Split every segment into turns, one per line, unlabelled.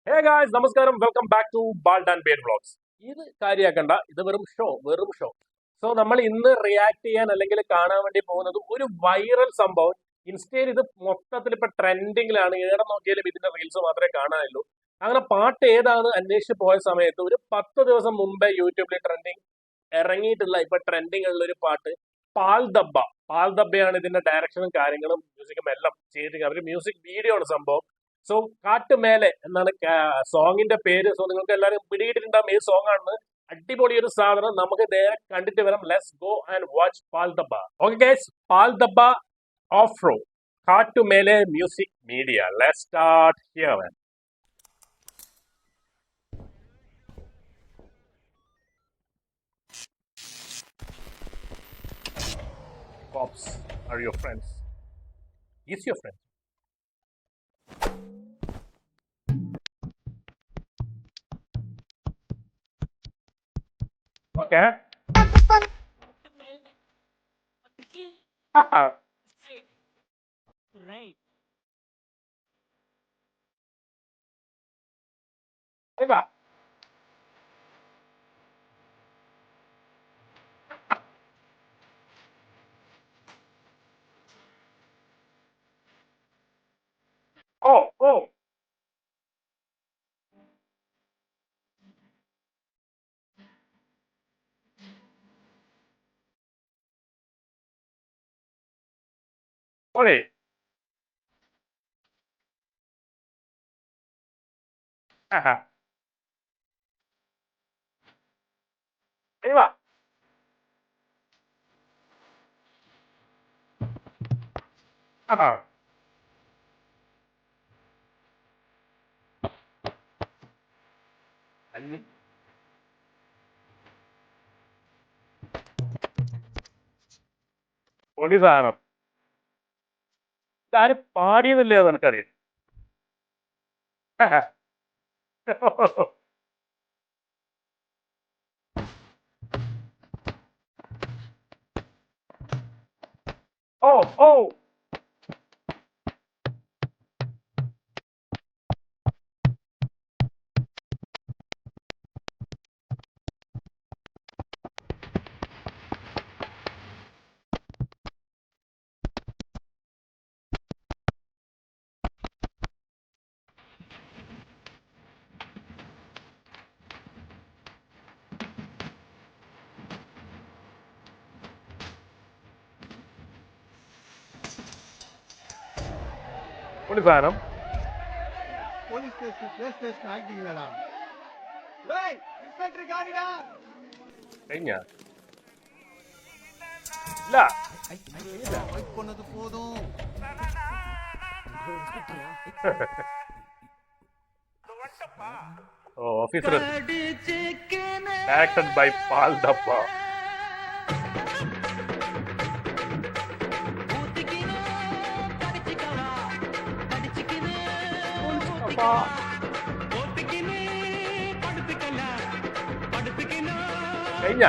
ഹേ guys നമസ്കാരം, welcome back to bald and beard vlogs. ഇത് കാര്യമാക്കണ്ട, ഇത് വെറും ഷോ. സോ നമ്മൾ ഇന്ന് റിയാക്ട് ചെയ്യാൻ അല്ലെങ്കിൽ കാണാൻ വേണ്ടി പോകുന്നത് ഒരു വൈറൽ സംഭവം. ഇൻസ്റ്റയിൽ ഇത് മൊത്തത്തിൽ ഇപ്പൊ ട്രെൻഡിങ്ങിലാണ്. ഏറെ നോക്കിയാലും ഇതിന്റെ റീൽസ് മാത്രമേ കാണാനുള്ളൂ. അങ്ങനെ പാട്ട് ഏതാണ് അന്വേഷിച്ച് പോയ സമയത്ത് ഒരു 10 ദിവസം മുമ്പേ യൂട്യൂബിൽ ഇറങ്ങിയിട്ടുള്ള ഇപ്പൊ ട്രെൻഡിങ് ഉള്ള ഒരു പാട്ട് പാൽ ദബ്ബയാണ്. ഇതിന്റെ ഡയറക്ഷനും കാര്യങ്ങളും മ്യൂസിക്കും എല്ലാം ചെയ്ത് അവർ മ്യൂസിക് വീഡിയോ ആണ് സംഭവം. സോ കാട്ടുമേലെ എന്നാണ് സോങ്ങിന്റെ പേര്. സോ നിങ്ങൾക്ക് എല്ലാവരും പിടികിട്ടിട്ടുണ്ടാകും ഏത് സോങ് ആണെന്ന്. അടിപൊളി ഒരു സാധനം. നമുക്ക് നേരെ കണ്ടിട്ട് വരാം. ലെറ്റ്സ് ഗോ ആൻഡ് വാച്ച് പാൽ ദബ്ബ. ഓക്കെ ഗൈസ്, പാൽ ദബ്ബ ഓഫ്രോ കാട്ടുമേലെ music media. Let's start here. Cops are your friends. Is your friend? Okay.
Right.
Eva. Oh. Olé. Aha. Eva. Aha. പൊളി സാധനം. ഇതാരും പാടിയതല്ലേ അത് എനിക്കറിയാം. ഓ പൊളി സാധനം.
போலீஸ் ஸ்டேஷன் ஆக்கிட்டீங்களா? இன்ஸ்பெக்டர் காடிடா.
കഴിഞ്ഞ ഇല്ല
வெயிட் பண்ணது போதும்.
Officer directed by Pal ദബ്ബ. കഴിഞ്ഞ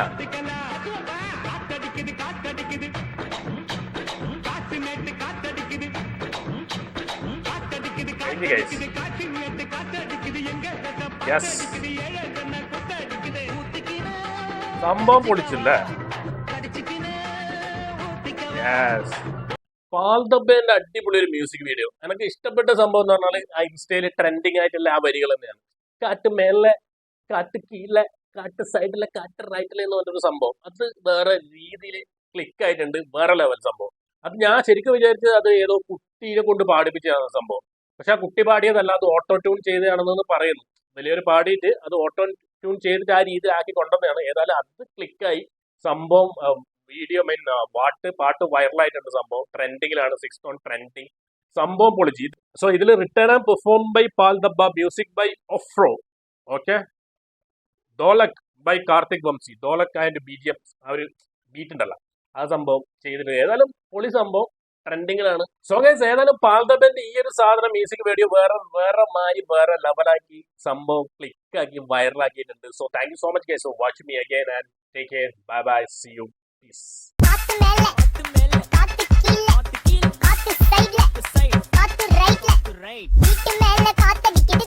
സംഭവം പൊളിച്ചില്ലേ? പാൽ ദബ്ബേന്റെ അടിപൊളി ഒരു മ്യൂസിക് വീഡിയോ. എനിക്ക് ഇഷ്ടപ്പെട്ട സംഭവം എന്ന് പറഞ്ഞാൽ ആ ഇൻസ്റ്റയിൽ ട്രെൻഡിങ് ആയിട്ടുള്ള ആ വരികൾ തന്നെയാണ്. കാറ്റ് മേലെ, കാറ്റ് കീഴിലെ, കാറ്റ് സൈഡിലെ, കാറ്റ് റൈറ്റിലെ എന്ന് പറഞ്ഞൊരു സംഭവം. അത് വേറെ രീതിയിൽ ക്ലിക്ക് ആയിട്ടുണ്ട്. വേറെ ലെവൽ സംഭവം. അത് ഞാൻ ശരിക്കും വിചാരിച്ചത് അത് ഏതോ കുട്ടീനെ കൊണ്ട് പാടിപ്പിച്ചതാണ് സംഭവം. പക്ഷെ ആ കുട്ടി പാടിയതല്ല, അത് ഓട്ടോ ട്യൂൺ ചെയ്തതാണെന്ന് പറയുന്നു. വലിയൊരു പാടിയിട്ട് അത് ഓട്ടോ ട്യൂൺ ചെയ്തിട്ട് ആ രീതിയിലാക്കി കൊണ്ടുവന്നതാണ്. ഏതായാലും അത് ക്ലിക്കായി സംഭവം. വീഡിയോ പാട്ട് വൈറലായിട്ടുണ്ട്. സംഭവം ട്രെൻഡിങ്ങിലാണ്. 6 on ട്രെൻഡിങ് സംഭവം പൊളിച്ച്. സോ ഇതിൽ return and perform by Pal Dabba, music by Ofro. Okay, dholak by Karthik Vamsi. Dholak and BGM ആ ഒരു ബീറ്റ് ഉണ്ടല്ലോ, ആ സംഭവം ചെയ്തിട്ട് ഏതായാലും പൊളി സംഭവം. ട്രെൻഡിങ്ങിലാണ്. സോ ഗൈസ്, ഏതായാലും പാൽ ദബ്ബന്റെ ഈ ഒരു സാധനം മ്യൂസിക് വീഡിയോ വേറെ ലെവലാക്കി സംഭവം ക്ലിക്കാക്കി വൈറലാക്കിയിട്ടുണ്ട്. So thank you so much guys for watching me again and take care. Bye bye, see you, peace.
காத்து மேல காத்து கீழ காத்து சைடுல காத்து ரைட்ல வீட்டு மேல காத்தடிக்குது